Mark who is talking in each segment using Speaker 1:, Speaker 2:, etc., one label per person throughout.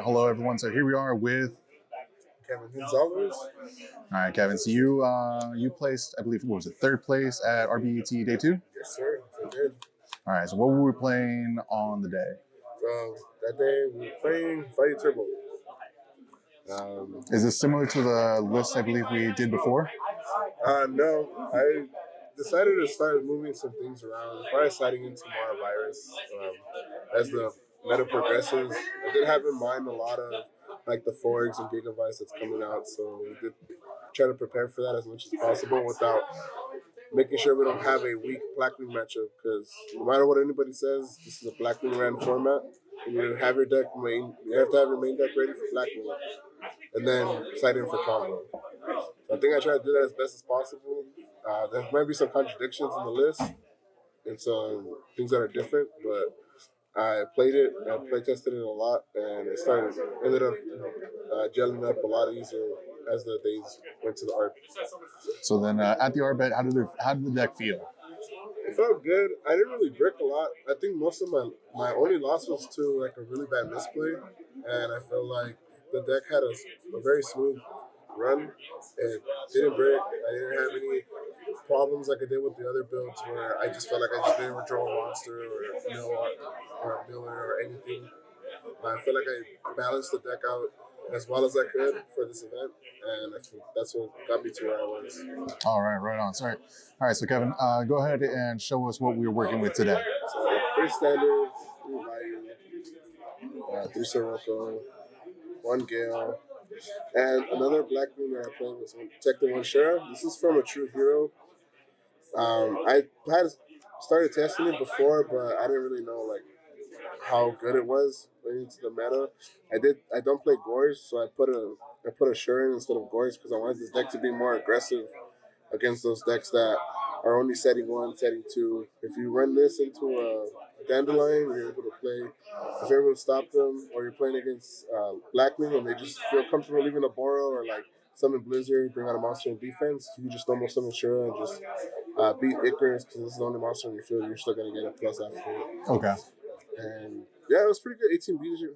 Speaker 1: hello everyone. So here we are with
Speaker 2: Kevin Gonzalez.
Speaker 1: All right, Kevin. So you placed, I believe, what was it, third place at RBET Day 2?
Speaker 2: Yes, sir. I did.
Speaker 1: All right. So what were we playing on the day?
Speaker 2: That day we were playing Fight Turbo.
Speaker 1: Is this similar to the list I believe we did before?
Speaker 2: No, I decided to start moving some things around, probably sliding into more virus as the meta progresses. I did have in mind a lot of like the Forks and Gigabytes that's coming out, so we did try to prepare for that as much as possible without making sure we don't have a weak Blackwing matchup, because no matter what anybody says, this is a Blackwing ran format. And you have your deck main, you have to have your main deck ready for Blackwing, and then side in for combo. So I think I try to do that as best as possible. There might be some contradictions in the list and some things that are different, but I played it, I play tested it a lot, and it ended up gelling up a lot easier as the days went to the ARB.
Speaker 1: So then at the RBET, how did the deck feel?
Speaker 2: It felt good. I didn't really brick a lot. I think most of my only loss was to like a really bad misplay, and I felt like the deck had a very smooth run. It didn't break. I didn't have any problems like I did with the other builds where I just felt like I just didn't draw a monster or a miller or anything. I feel like I balanced the deck out as well as I could for this event, and I think that's what got me to where I was.
Speaker 1: All right on. Sorry. All right, so Kevin, go ahead and show us what we were working with today.
Speaker 2: So pretty standard, 3 Vayu, 3 Sirocco, 1 Gale, and another black moon that I played was Detective 1 Sheriff. This is from a True Hero. I had started testing it before, but I didn't really know like how good it was going into the meta. I don't play Gores, so I put a Shurin instead of Gores because I wanted this deck to be more aggressive against those decks that are only setting 1, setting 2. If you run this into a Dandelion, you're able to play. If you're able to stop them, or you're playing against Blackwing and they just feel comfortable leaving a Boro or like summon Blizzard, bring out a monster in defense, you just normal summon Shura and just beat Icarus because this is the only monster on your field. You're still going to get a plus after it.
Speaker 1: Okay.
Speaker 2: And yeah, it was pretty good. 18 beater.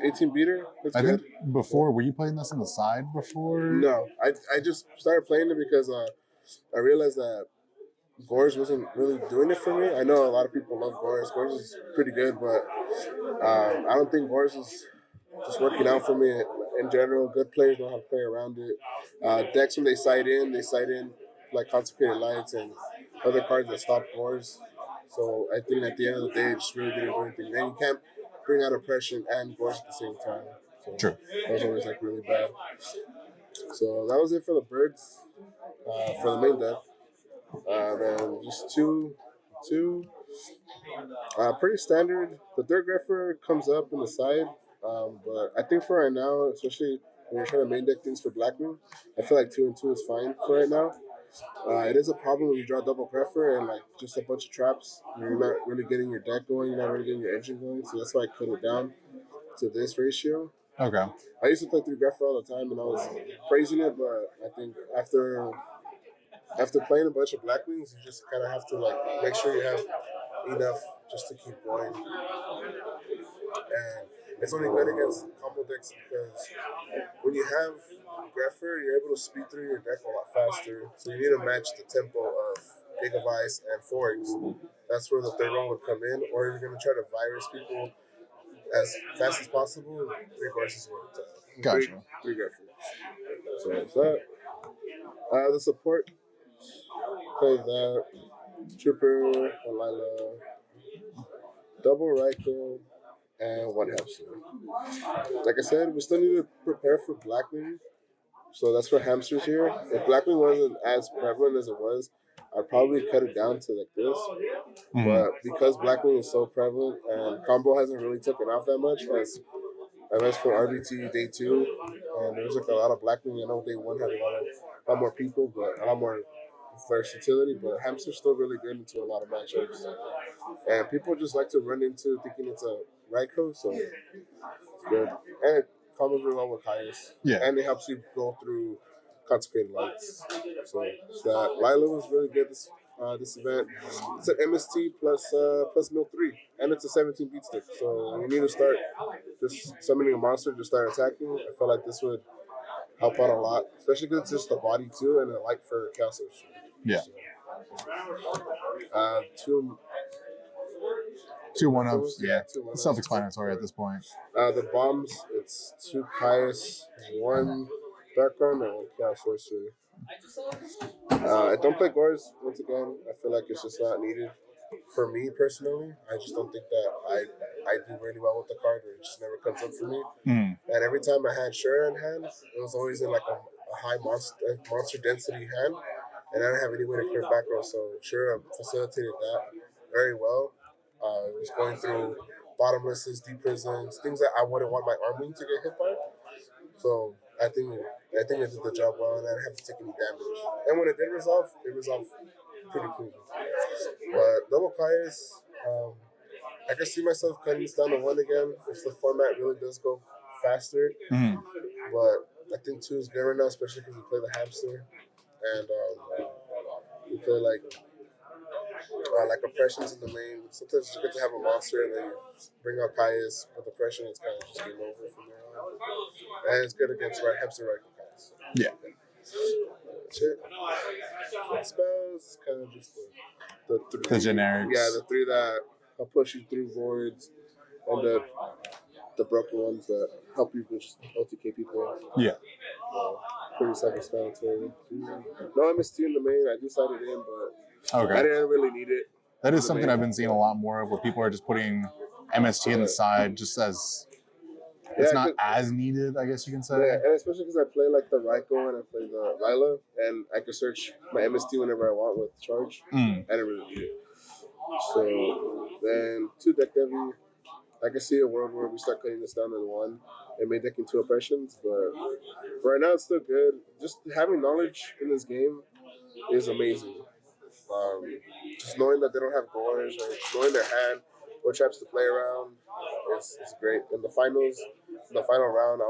Speaker 2: 18 beater. That's
Speaker 1: I
Speaker 2: good.
Speaker 1: think before, were you playing this on the side before?
Speaker 2: No, I just started playing it because I realized that Gores wasn't really doing it for me. I know a lot of people love Gores. Gores is pretty good, but I don't think Gores is just working out for me in general. Good players know how to play around it. Decks, when they side in like Consecrated Lights and other cards that stop Gores. So I think at the end of the day, it just really didn't do anything. Then you can't bring out Oppression and Gores at the same time. So
Speaker 1: True.
Speaker 2: that was always like really bad. So that was it for the birds, for the main deck. Then just two, pretty standard. The third grapher comes up in the side, but I think for right now, especially when you're trying to main deck things for Blackmoon, I feel like 2 and 2 is fine for right now. It is a problem when you draw double grapher and like just a bunch of traps. You're not really getting your deck going. You're not really getting your engine going. So that's why I cut it down to this ratio.
Speaker 1: Okay.
Speaker 2: I used to play 3 grapher all the time, and I was praising it, but I think after playing a bunch of Blackwings, you just kind of have to like make sure you have enough just to keep going. And it's only good against combo decks because when you have Grapher, you're able to speed through your deck a lot faster. So you need to match the tempo of Gigavice and Forks. That's where the third one would come in. Or you're going to try to virus people as fast as possible. 3 versus 1.
Speaker 1: Gotcha.
Speaker 2: 3 Grapher. So that's that. The support. Play that. Trooper, Lila, double Raikou, and 1 hamster. Like I said, we still need to prepare for Blackwing, so that's for hamsters here. If Blackwing wasn't as prevalent as it was, I'd probably cut it down to like this.
Speaker 1: Mm-hmm.
Speaker 2: But because Blackwing is so prevalent and combo hasn't really taken off that much, as for RBT Day 2, and there's like a lot of Blackwing. I know Day 1 had a lot more people, but a lot more versatility, but hamster's still really good into a lot of matchups. And people just like to run into thinking it's a Raikou, so it's good. And it combos really well with Caius.
Speaker 1: Yeah.
Speaker 2: And it helps you go through Consecrated Lights. So that Lila was really good. this event. It's an MST plus mill 3, and it's a 17 beat stick. So you need to start just summoning a monster to start attacking. I feel like this would help out a lot, especially because it's just the body too, and a like for castles.
Speaker 1: Yeah.
Speaker 2: So, two
Speaker 1: Two one ups.
Speaker 2: Yeah,
Speaker 1: Yeah.
Speaker 2: two one-ups.
Speaker 1: Self-explanatory at this point.
Speaker 2: The bombs, it's 2 Caius, 1 Darkon, and 1 Chaos Sorcerer. I don't play Gores, once again. I feel like it's just not needed. For me personally, I just don't think that I do really well with the card, or it just never comes up for me.
Speaker 1: Mm.
Speaker 2: And every time I had Shura in hand, it was always in like a high monster density hand, and I didn't have any way to clear back row, so Shura facilitated that very well. It was going through bottomlesses, deep prisons, things that I wouldn't want my army to get hit by. So I think it did the job well, and I didn't have to take any damage. And when it resolved pretty clean. But double Caius, I can see myself cutting this down to 1 again if the format really does go faster.
Speaker 1: Mm.
Speaker 2: But I think 2 is good right now, especially because we play the hamster, and we play like oppressions in the lane. Sometimes it's good to have a monster and then you bring out Caius with oppression. It's kind of just game over from there on. And it's good against hamster right Caius.
Speaker 1: Yeah.
Speaker 2: That's it. Spells, kind of just the 3.
Speaker 1: The generics.
Speaker 2: Yeah, the 3 that will push you through boards, and the broken ones that help you just OTK people.
Speaker 1: Yeah.
Speaker 2: Pretty self-explanatory. No MST in the main. I do slide it in, but
Speaker 1: Okay.
Speaker 2: I didn't really need it.
Speaker 1: That is something I've been seeing a lot more of, where people are just putting MST in the side just as it's not as needed, I guess you can say.
Speaker 2: Yeah, and especially because I play like the Raiko and I play the Lila, and I can search my MST whenever I want with charge. I didn't really need it. So then 2 deck heavy. I can see a world where we start cutting this down to 1 and make decking 2 oppressions, but for right now it's still good. Just having knowledge in this game is amazing. Just knowing that they don't have Gores, or knowing their hand, what traps to play around, is great. In the final round,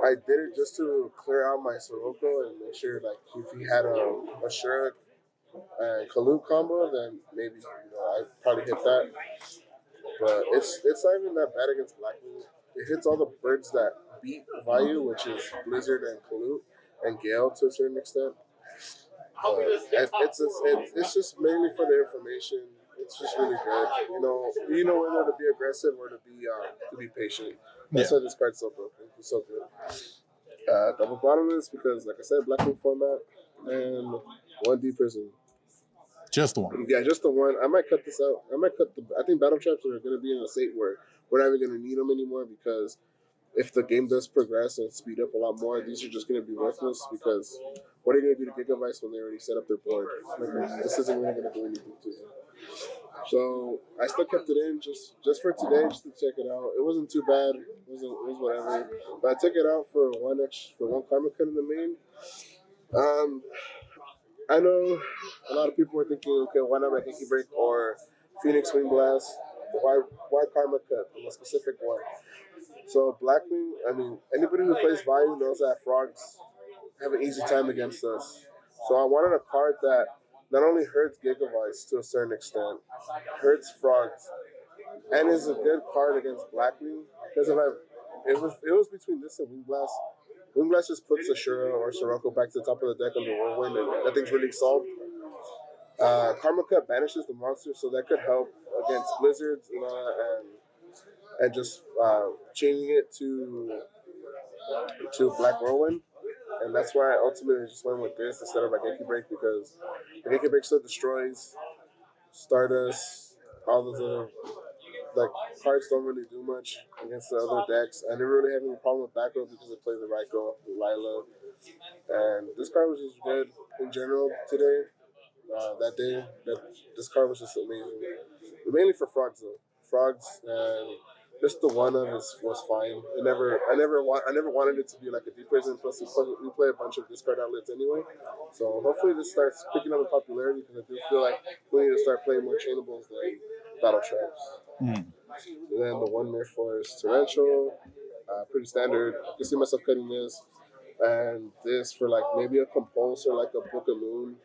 Speaker 2: I did it just to clear out my Sirocco and make sure like if he had a Shura and Kalut combo, then maybe I'd probably hit that. But it's not even that bad against Blackmoon. It hits all the birds that beat value, which is Blizzard and Kalut and Gale to a certain extent. It's just mainly for the information. It's just really good. You know whether to be aggressive or to be patient. That's why this card's so broken. It's so good. Double bottomless because, like I said, Blackmoon format and 1 deep prison.
Speaker 1: Just the 1.
Speaker 2: Yeah, just the 1. I might cut this out. I think battle traps are going to be in a state where we're not even going to need them anymore, because if the game does progress and speed up a lot more, these are just going to be worthless, because what are you going to do to Gigavice when they already set up their board? This isn't really going to do anything to them. So I still kept it in just for today, just to check it out. It wasn't too bad. It was whatever. But I took it out for one karma cut in the main. I know a lot of people were thinking, okay, why not make Inky Break or Phoenix Wing Blast? Why Karma Cut on a specific one? So Blackwing, anybody who plays Value knows that frogs have an easy time against us. So I wanted a card that not only hurts Gigavice to a certain extent, hurts frogs, and is a good card against Blackwing. Because it was between this and Wing Blast. Wing Blast just puts Ashura or Sirocco back to the top of the deck under Whirlwind, and nothing's really solved. Karma Cut banishes the monster, so that could help against Blizzards and just changing it to Black Whirlwind. And that's why I ultimately just went with this instead of Genki Break, because Genki Break still destroys Stardust, all those other cards don't really do much against the other decks. I never really had any problem with back row because I played the Raiko, the Lila, and this card was just good in general today. This card was just amazing. But mainly for frogs though. Frogs and just the one of it was fine. I never wanted it to be like a deep prison. Plus we play a bunch of discard outlets anyway. So hopefully this starts picking up in popularity, because I do feel like we need to start playing more chainables than battle traps. And then the 1 Mirror Forest to Rancho, pretty standard. I can see myself cutting this and this for like maybe a Compulse or like a Book of Moon.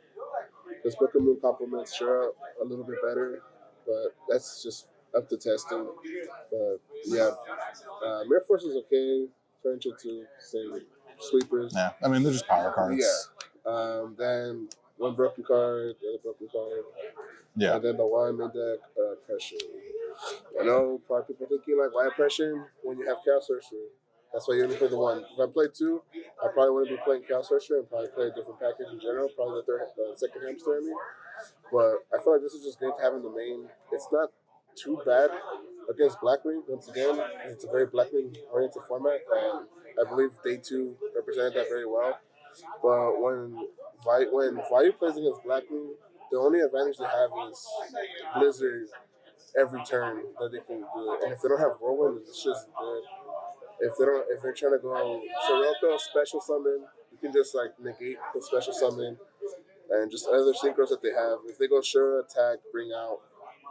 Speaker 2: This Book of Moon complements Shura a little bit better, but that's just up to testing. But yeah, Mirror Force is okay. Rancho too, same sweepers.
Speaker 1: Yeah, I mean they're just power cards.
Speaker 2: Yeah. Then one broken card, the other broken card.
Speaker 1: Yeah.
Speaker 2: And then the one mid deck oppression. I know probably people thinking like, why oppression when you have Chaos Sorcery? That's why you only play the one. If I played two, I probably wouldn't be playing Chaos Sorcery and probably play a different package in general. Probably the second hamster, I mean. But I feel like this is just good having the main. It's not too bad against Blackwing. Once again, it's a very Blackwing oriented format, and I believe Day 2 represented that very well. But when Vayu plays against Blackwing, the only advantage they have is Blizzard every turn that they can do it. And if they don't have Whirlwind, it's just good. If they're trying to go Sirocco special summon, you can just like negate the special summon and just other synchros that they have. If they go Shura, attack, bring out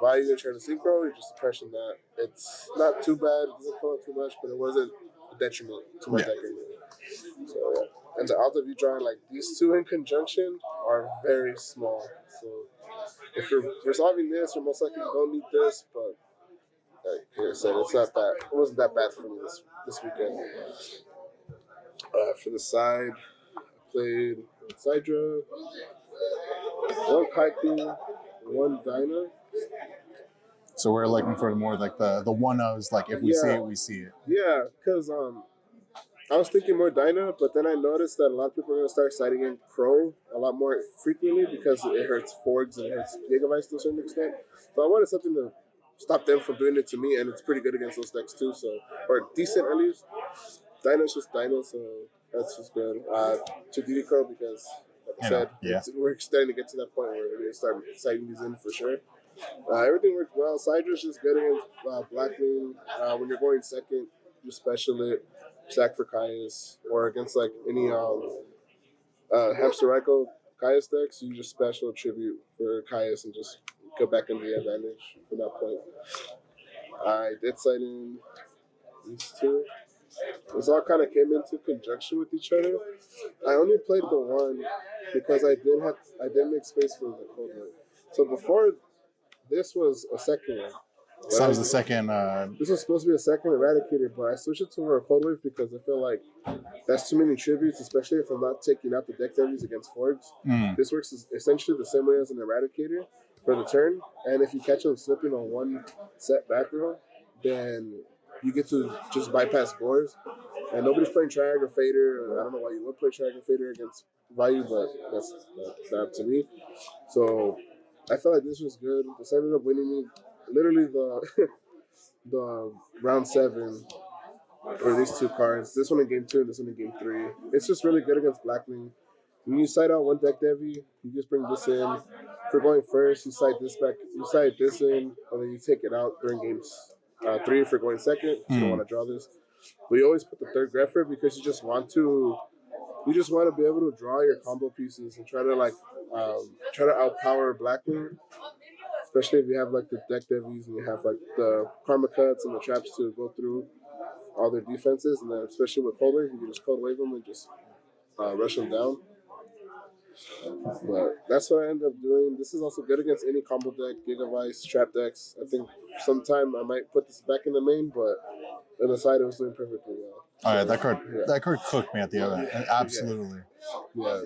Speaker 2: Vayu and try to synchro, you're just suppressing that. It's not too bad, it doesn't come up too much, but it wasn't a detriment to my deck anyway. So yeah. And the odds of you drawing like these two in conjunction are very small. So if you're resolving this, you're most likely don't need this, but like I said, it wasn't that bad for me this weekend. For the side, I played Sidra, one Kaiku, one Dyna.
Speaker 1: So we're looking for more like the one-ofs, like if we see it, we see it.
Speaker 2: Yeah, because I was thinking more Dyna, but then I noticed that a lot of people are going to start siding in Pro a lot more frequently because it hurts Forgs and it hurts Gigabytes to a certain extent. So I wanted something to stop them from doing it to me, and it's pretty good against those decks too. So, or decent at least. Dyna's just Dyna, so that's just good. To DD because, like I said, we're starting to get to that point where we're going to start siding these in for sure. Everything worked well. Sydra's just good against Blackwing. When you're going second, you special it, sack for Caius, or against like any Hamster Raikou Caius decks, you just special tribute for Caius and just go back into the advantage from that point. I did side in these two. This all kind of came into conjunction with each other. I only played the one because I did make space for the cold one. So before this was a second one.
Speaker 1: So that was the second.
Speaker 2: This was supposed to be a second Eradicator, but I switched it to a Cold Wave because I feel like that's too many tributes, especially if I'm not taking out the deck debuts against Forgs. This works essentially the same way as an Eradicator for the turn, and if you catch them slipping on one set back row, then you get to just bypass Gores. And nobody's playing Triag or Fader. I don't know why you would play Triag or Fader against Vayu, but that's not up to me. So I felt like this was good. This ended up winning me literally the round 7 for these two cards. This one in game 2 and this one in game 3. It's just really good against Blackwing. When you side out one deck Devi, you just bring this in. For going first, you side this back. You side this in, and then you take it out during games 3 if you're going second. You don't want to draw this. But you always put the third Greffer because you just want to be able to draw your combo pieces and try to outpower Blackwing, especially if you have like the deck devies and you have like the karma cuts and the traps to go through all their defenses, and then especially with Cold Wave, you can just Cold Wave them and just rush them down. But that's what I ended up doing. This is also good against any combo deck, Gigavice, trap decks. I think sometime I might put this back in the main, but on the side it was doing perfectly well.
Speaker 1: Oh yeah, that card cooked me at the other. Absolutely.
Speaker 2: Yeah.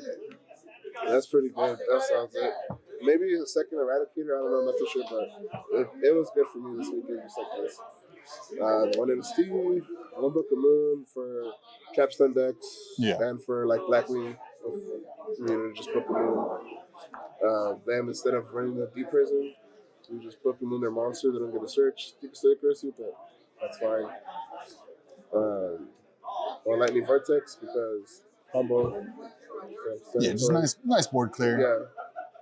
Speaker 2: That's pretty good. That sounds it. Maybe a second Eradicator, I don't know, I'm not too sure, but it was good for me this weekend, just like this. One MST, one Book of Moon for Capstone decks, and for like Blackwing, just Book of Moon. Them, instead of running the Deep Prison, we just Book of Moon their monster, they don't get a search, accuracy, but that's fine. Or Lightning Vortex because combo.
Speaker 1: Just nice board clear.
Speaker 2: Yeah.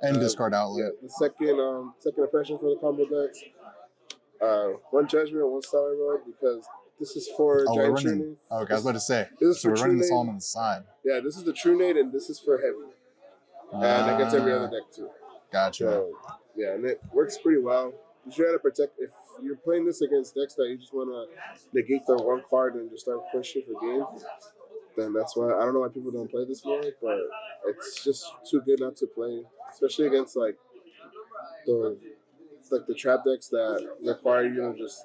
Speaker 1: And discard outlet.
Speaker 2: Yeah, the second impression for the combo decks. One Judgment, one Stellar Road because this is for Giant True.
Speaker 1: Okay, I was about to say.
Speaker 2: This is
Speaker 1: so
Speaker 2: for
Speaker 1: we're running this
Speaker 2: all
Speaker 1: on the side.
Speaker 2: Yeah, this is the True Nade and this is for Heavy. And against every other deck too.
Speaker 1: Gotcha.
Speaker 2: So, yeah, and it works pretty well. You try to protect if you're playing this against decks that you just want to negate the one card and just start pushing for game. then that's why I don't know why people don't play this more, but it's just too good not to play, especially against like the trap decks that require you to just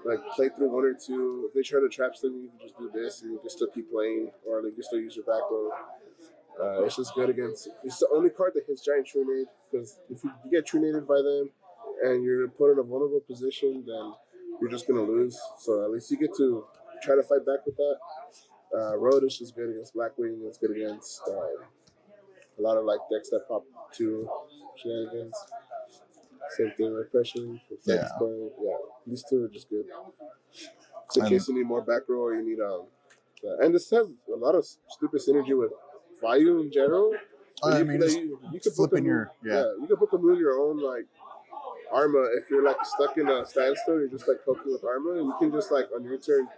Speaker 2: like play through one or two. If they try to trap something, you can just do this and you can still keep playing, or like you still use your back row. It's just good against. It's the only card that hits giant true nade, because if you get true naded by them and you're put in a vulnerable position, then you're just gonna lose. So at least you get to try to fight back with that. Road is just good against Blackwing. It's good against a lot of like decks that pop two shenanigans. Same thing, repression.
Speaker 1: Yeah.
Speaker 2: Yeah, these two are just good. So in case you need more back row or you need and this has a lot of stupid synergy with Vayu in general.
Speaker 1: I mean, just
Speaker 2: you could
Speaker 1: flipping your
Speaker 2: you could book a moon your own like Arma if you're like stuck in a standstill. You're just like poking with Arma, and you can just like on your turn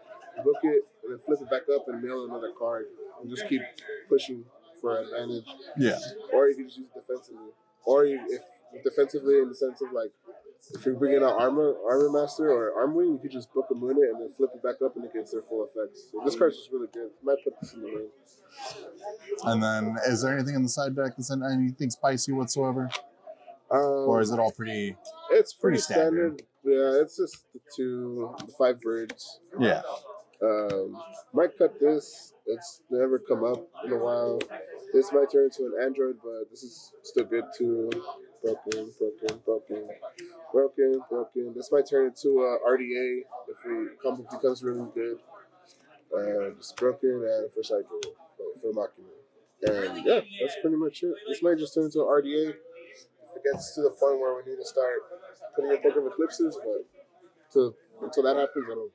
Speaker 2: book it and then flip it back up and mail another card and just keep pushing for advantage.
Speaker 1: Yeah.
Speaker 2: Or you can just use it defensively, or if defensively in the sense of like. If you're bringing out Armor Master or Armwing, you could just book a moon it and then flip it back up and it gets their full effects. So this card's just really good. I might put this in the main.
Speaker 1: And then, is there anything in the side deck that's anything spicy whatsoever? Or is it all pretty?
Speaker 2: It's pretty standard. Yeah, it's just the 5 birds.
Speaker 1: Yeah.
Speaker 2: Might cut this. It's never come up in a while. This might turn into an android, but this is still good too. Broken. This might turn into a RDA if the combo becomes really good. Just broken and for cycle for Machina. And yeah, that's pretty much it. This might just turn into an RDA if it gets to the point where we need to start putting in Book of Eclipses, but until that happens, I don't.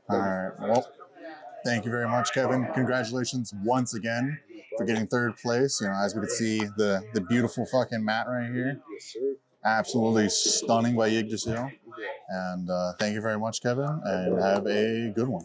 Speaker 1: All right. Well, thank you very much, Kevin. Congratulations once again for getting 3rd place. You know, as we can see, the beautiful fucking mat right here.
Speaker 2: Yes, sir.
Speaker 1: Absolutely stunning by yugioh. And thank you very much, Kevin, and have a good one.